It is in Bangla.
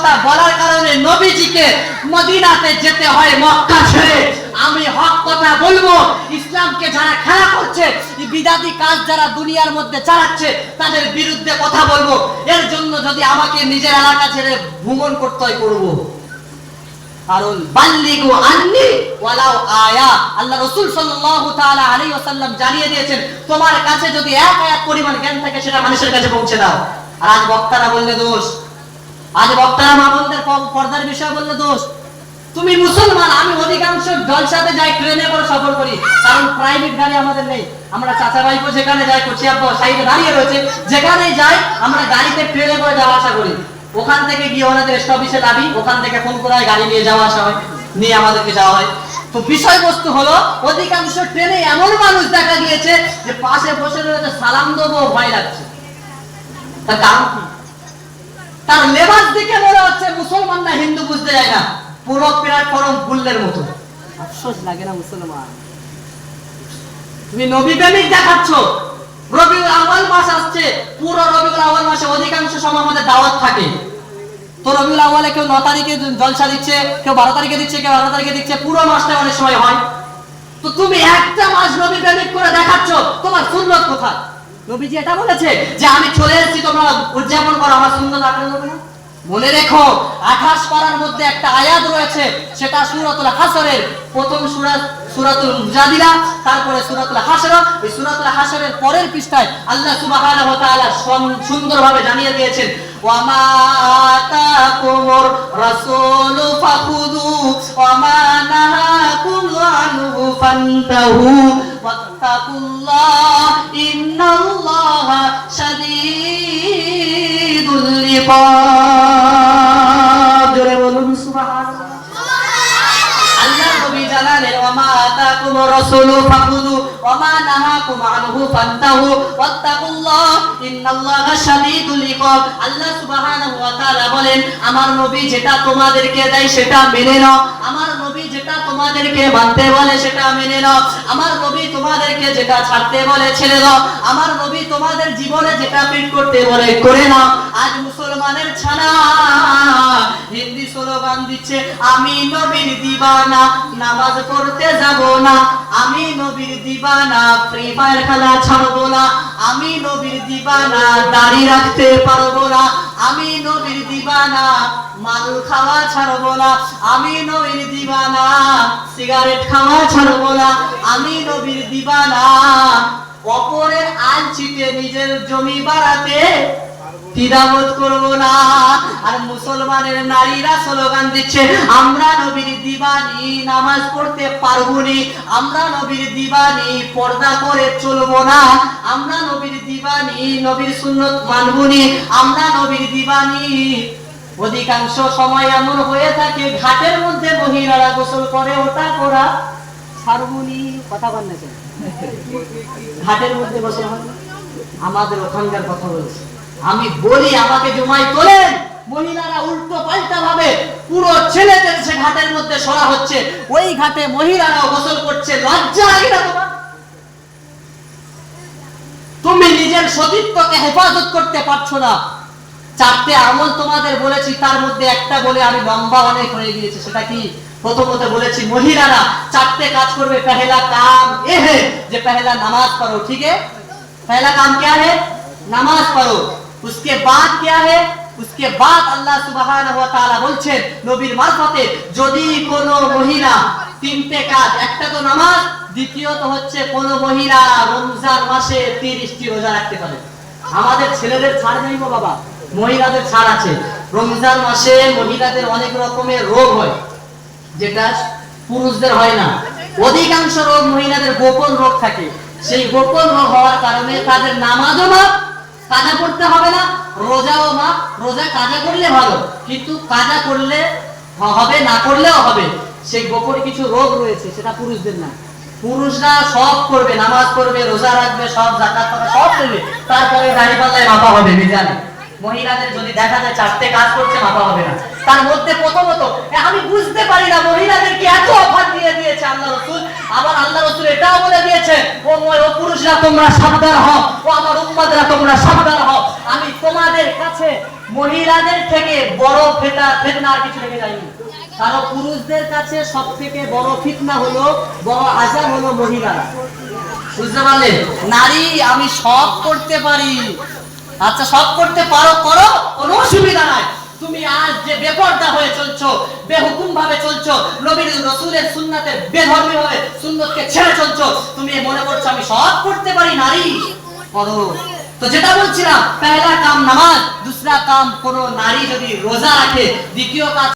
কথা বলার কারণে নবীজিকে মদিনাতে যেতে হয় মক্কা ছেড়ে। আমি হক কথা বলবো, ইসলামকে যারা খেলা করছে, বিদাতি কাজ যারা দুনিয়ার মধ্যে চালাচ্ছে, তাদের বিরুদ্ধে কথা বলবো। এর জন্য যদি আমাকে নিজের এলাকা ছেড়ে ভ্রমণ করতে হয় করব। কারণ বাল্লিগু আন্নি ওয়ালাউ আয়া, আল্লাহ রাসূল সাল্লাল্লাহু তাআলা আলাইহি ওয়াসাল্লাম জানিয়ে দিয়েছেন, তোমার কাছে যদি এক আয়াত পরিমাণ জ্ঞান থাকে সেটা মানুষের কাছে পৌঁছে দাও। আর আজ বক্তারা বললে দোষ, আজ বক্তারা মা বোনদের পর্দার বিষয় বললে দোষ। তুমি মুসলমান, আমি অধিকাংশ জলসাতে যাই, ট্রেনে করে সফর করি, কারণ প্রাইভেট গাড়ি আমাদের নেই। আমরা চাচা ভাইপো যেখানে যাই, কোচিয়াব্বা সাইডে দাঁড়িয়ে রয়েছে, যেখানে যাই আমরা গাড়িতে ট্রেনে করে যাওয়া আসা করি। ওখান থেকে গিয়ে ওনাদের স্টপেজে নামি, ওখান থেকে ফোন করে গাড়ি নিয়ে যাওয়া আসা হয়, নিয়ে আমাদেরকে যাওয়া হয়। তো বিষয়বস্তু হলো, অধিকাংশ ট্রেনে এমন মানুষ দেখা গিয়েছে যে পাশে বসে রয়েছে, সালাম দেবো ভয় লাগছে। তার কারণ কি? তার লেবাস দিকে মনে হচ্ছে মুসলমান না হিন্দু বুঝতে যায় না, পুরো প্ল্যাটফর্ম গুল্লের মতো। আফসোস লাগে না মুসলমান? তুমি নবী প্রেমিক দেখাচ্ছ, রবিউল আউয়াল মাস আসছে, পুরো রবিউল আউয়াল মাসে অধিকাংশ সময় আমাদের দাওয়াত থাকে। তো রবিউল আউয়ালে কেউ 9 তারিখে জলসা দিচ্ছে, কেউ 12 তারিখে দিচ্ছে, কেউ 18 তারিখে দিচ্ছে, পুরো মাসটা অনেক সময় হয়। তো তুমি একটা মাস নবী প্রেমিক করে দেখাচ্ছ, তোমার সুন্নাত কোথায়? নবীজি এটা বলেছে যে আমি চলে এসেছি, তোমরা উদযাপন করো, আমার সুন্নাত আঁকড়ে নেবে না। মনে রেখো, 28 পারার মধ্যে একটা আয়াত রয়েছে, সেটা সূরাতুল হাসরের প্রথম সূরা, সূরাতুল মুজাদিলা, তারপরে সূরাতুল হাসর। এই সূরাতুল হাসরের পরের পৃষ্ঠায় আল্লাহ সুবহানাহু ওয়া তাআলা সুন্দরভাবে জানিয়ে দিয়েছেন, ওয়া মা আতাকুমুর রাসূলু ফাখুযু ওয়া মা নাহাকুম আনহু ফান্তাহু ওয়াত্তাকুল্লাহ ইন্নাল্লাহা শাদীদুল ইকাব। জোরে বলুন সুবহানাল্লাহ। আল্লাহ নবী জানালেন, ওয়া মা আতাকুমুর রাসূলু ফাখুযু ওয়া মা নাহাকুম আনহু ফান্তাহু ওয়াত্তাকুল্লাহ ইন্নাল্লাহা শাদীদুল ইকাব। আল্লাহ সুবহানাহু ওয়া তাআলা বলেন, আমার নবী যেটা তোমাদেরকে দেয় সেটা মেনে নাও, আমার নবী যেটা তোমাদেরকে মানতে বলে সেটা মেনে নাও, আমার নবী তোমাদেরকে যেটা ছাড়তে বলে ছেড়ে দাও, আমার নবী তোমাদের জীবনে যেটা ফিট করতে বলে করে নাও। আজ মুসলমানের ছানা হিন্দি স্লোগান দিচ্ছে, আমি নবীর দিবানা, নামাজ পড়তে যাব না, আমি নবীর দিবানা, ফ্রি ফায়ার খেলা ছাড়বো না, আমি নবীর দিবানা, দাড়ি রাখতে পারবো না, আমি নবীর দিবানা, মাল খাওয়া ছাড়বো না, আমি নবীর দিবানা, সিগারেট খাওয়া ছাড়বো না, আমি নবীর দিবানা, অপরের আল ছিটে নিজের জমি বাড়াতে দ্বিধাবোধ করবো না। আর মুসলমানের নারীরা স্লোগান দিচ্ছে, আমরা নবীর দিবানি, নামাজ পড়তে পারবো না, আমরা নবীর দিবানি, পর্দা করে চলবো না, আমরা নবীর দিবানি, নবীর সুন্নত মানবো না, আমরা নবীর দিবানি। অধিকাংশ সময় এমন হয়ে থাকে, ঘাটের মধ্যে মহিলারা গোসল করে, ওটা করা ছাড়বুনি, কথা বললে ঘাটের মধ্যে গোসল হয় না। আমাদের ওখানকার কথা বলছি, আমি বলি আমাকে জমাই তোলেন, মহিলারা উল্টো পাল্টা ভাবে পুরো ছেলেদের সে ঘাটের মধ্যে সরা হচ্ছে, ওই ঘাটে মহিলারাও গোসল করছে, লজ্জা লাগে না তোমার? তুমি নিজের সতীত্বকে হেফাজত করতে পারছো না। 4টে আমল তোমাদের বলেছি, তার মধ্যে একটা বলে আমি লম্বা অনেক হয়ে গিয়েছে। সেটা কি? প্রথমত বলেছি মহিলারা 4টে কাজ করবে। पहला काम ये है যে पहला नमाज पढ़ो, ठीक है? पहला काम क्या है? नमाज पढ़ो। उसके बाद क्या है? उसके बाद अल्लाह सुब्हानाहु वा ताआला বলছেন নবীর মারফতে, যদি কোনো মহিলা 3টে কাজ, একটা তো নামাজ, দ্বিতীয়ত হচ্ছে কোন মহিলা রমজান মাসে 30টি রোজা রাখতে পারে। আমাদের ছেলেদের ছাড় নেই গো বাবা, মহিলাদের ছাড় আছে। রমজান মাসে মহিলাদের অনেক রকমের রোগ হয়, যেটা পুরুষদের হয় না। অধিকাংশ রোগ মহিলাদের গোপন রোগ থাকে, সেই গোপন রোগ হওয়ার কারণে তাদের নামাজও মাফ, কাজা করতে হবে না, রোজাও মাফ। রোজা কাজা করলে ভালো, কিন্তু কাজা করলে হবে, না করলেও হবে। সেই গোপন কিছু রোগ রয়েছে, সেটা পুরুষদের না। পুরুষরা সব করবে, নামাজ পড়বে, রোজা রাখবে, সব যাকাত করবে, সব করবে, তারপরে দাড়ি পাল্লায় মাপা হবে মিজানে। মহিলাদের যদি দেখা যায় 4টে কাজ করছে, মাপা হবে না। তার মধ্যে প্রথমত আমি বুঝতে পারি না মহিলাদেরকে এত অফার দিয়ে দিয়েছে আল্লাহ রাসূল। আবার আল্লাহ রাসূল এটাও বলে দিয়েছে, ও পুরুষরা তোমরা সাবধান হও, ও আমার উম্মতরা তোমরা সাবধান হও, আমি তোমাদের কাছে মহিলাদের থেকে বড় ফিতনা আর কিছু রেখে যায়নি। কারণ পুরুষদের কাছে সব থেকে বড় ফিতনা হলো, বড় আযাব হলো মহিলারা। বুঝতে পারলেন? নারী আমি সব করতে পারি, আচ্ছা সব করতে পারো, করো, কোনো অসুবিধা নাই। তুমি আজ যে বেপরদা হয়ে চলছো, বেহুকুম ভাবে চলছো, নবীর রাসূলের সুন্নাতে বেধর্মী ভাবে সুন্নতকে ছেড়ে চলছো, তুমি মনে করছো আমি সব করতে পারি, নারী করো। তো যেটা বলছিলাম, পহেলা কাম নামাজ, দুসরা কাম কোন নারী যদি রোজা রাখে, দ্বিতীয় কাজ